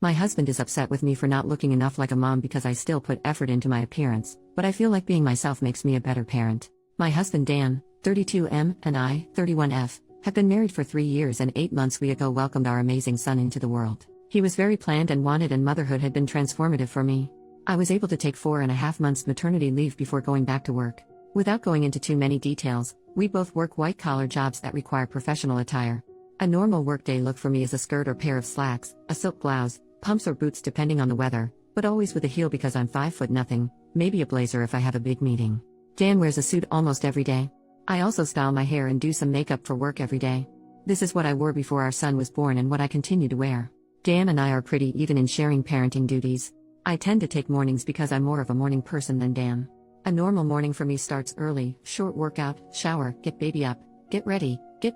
My husband is upset with me for not looking enough like a mom because I still put effort into my appearance, but I feel like being myself makes me a better parent. My husband Dan, 32M, and I, 31F, have been married for 3 years and 8 months ago welcomed our amazing son into the world. He was very planned and wanted, and motherhood had been transformative for me. I was able to take 4.5 months maternity leave before going back to work. Without going into too many details, we both work white-collar jobs that require professional attire. A normal workday look for me is a skirt or pair of slacks, a silk blouse, pumps or boots depending on the weather, but always with a heel because I'm 5'0", maybe a blazer if I have a big meeting. Dan wears a suit almost every day. I also style my hair and do some makeup for work every day. This is what I wore before our son was born and what I continue to wear. Dan and I are pretty even in sharing parenting duties. I tend to take mornings because I'm more of a morning person than Dan. A normal morning for me starts early, short workout, shower, get baby up, get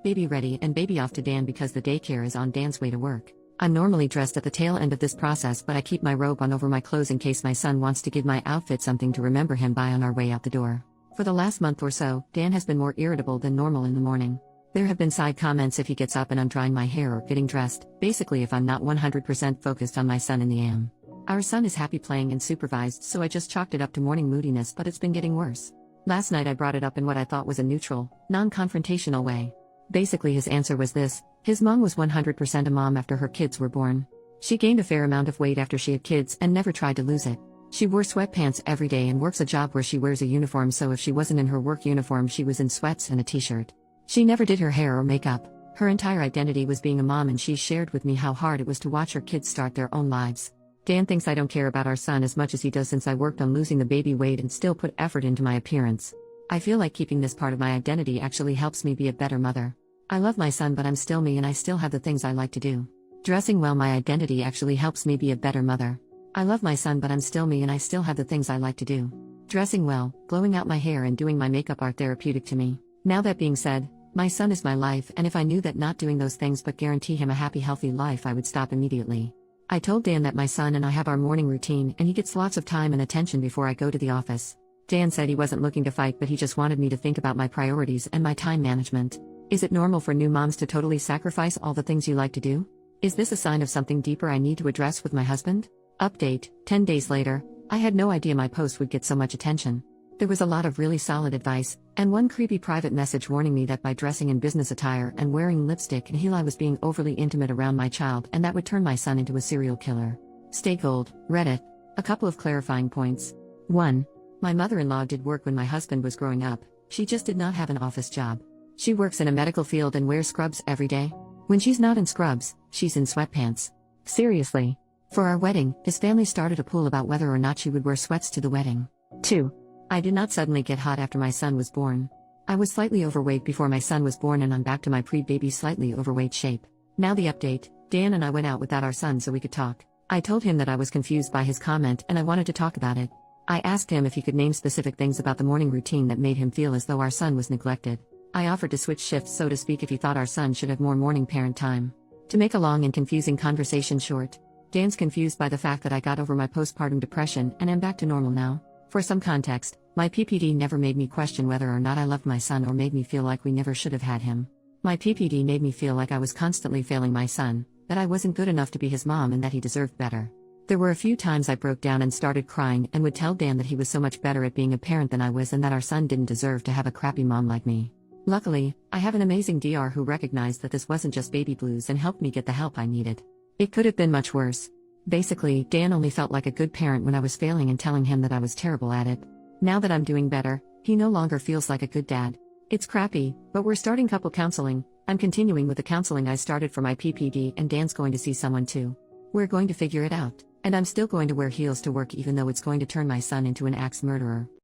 baby ready and baby off to Dan because the daycare is on Dan's way to work. I'm normally dressed at the tail end of this process, but I keep my robe on over my clothes in case my son wants to give my outfit something to remember him by on our way out the door. For the last month or so, Dan has been more irritable than normal in the morning. There have been side comments if he gets up and I'm drying my hair or getting dressed, basically if I'm not 100% focused on my son in the AM. Our son is happy playing and supervised, so I just chalked it up to morning moodiness, but it's been getting worse. Last night I brought it up in what I thought was a neutral, non-confrontational way. Basically his answer was this: his mom was 100% a mom after her kids were born. She gained a fair amount of weight after she had kids and never tried to lose it. She wore sweatpants every day and works a job where she wears a uniform, so if she wasn't in her work uniform she was in sweats and a t-shirt. She never did her hair or makeup. Her entire identity was being a mom, and she shared with me how hard it was to watch her kids start their own lives. Dan thinks I don't care about our son as much as he does since I worked on losing the baby weight and still put effort into my appearance. I feel like keeping this part of my identity actually helps me be a better mother. I love my son, but I'm still me and I still have the things I like to do. Dressing well, my identity actually helps me be a better mother. I love my son, but I'm still me and I still have the things I like to do. Dressing well, blowing out my hair and doing my makeup are therapeutic to me. Now that being said, my son is my life, and if I knew that not doing those things but guarantee him a happy, healthy life, I would stop immediately. I told Dan that my son and I have our morning routine and he gets lots of time and attention before I go to the office. Dan said he wasn't looking to fight, but he just wanted me to think about my priorities and my time management. Is it normal for new moms to totally sacrifice all the things you like to do? Is this a sign of something deeper I need to address with my husband? Update: 10 days later. I had no idea my post would get so much attention. There was a lot of really solid advice, and one creepy private message warning me that by dressing in business attire and wearing lipstick and heel I was being overly intimate around my child and that would turn my son into a serial killer. Stay gold, Reddit. A couple of clarifying points. 1. My mother-in-law did work when my husband was growing up. She just did not have an office job. She works in a medical field and wears scrubs every day. When she's not in scrubs, she's in sweatpants. Seriously. For our wedding, his family started a pool about whether or not she would wear sweats to the wedding. 2. I did not suddenly get hot after my son was born. I was slightly overweight before my son was born and I'm back to my pre-baby slightly overweight shape. Now the update: Dan and I went out without our son so we could talk. I told him that I was confused by his comment and I wanted to talk about it. I asked him if he could name specific things about the morning routine that made him feel as though our son was neglected. I offered to switch shifts, so to speak, if he thought our son should have more morning parent time. To make a long and confusing conversation short, Dan's confused by the fact that I got over my postpartum depression and am back to normal now. For some context, my PPD never made me question whether or not I loved my son or made me feel like we never should have had him. My PPD made me feel like I was constantly failing my son, that I wasn't good enough to be his mom and that he deserved better. There were a few times I broke down and started crying and would tell Dan that he was so much better at being a parent than I was and that our son didn't deserve to have a crappy mom like me. Luckily, I have an amazing DR who recognized that this wasn't just baby blues and helped me get the help I needed. It could have been much worse. Basically, Dan only felt like a good parent when I was failing and telling him that I was terrible at it. Now that I'm doing better, he no longer feels like a good dad. It's crappy, but we're starting couple counseling. I'm continuing with the counseling I started for my PPD, and Dan's going to see someone too. We're going to figure it out, and I'm still going to wear heels to work even though it's going to turn my son into an axe murderer.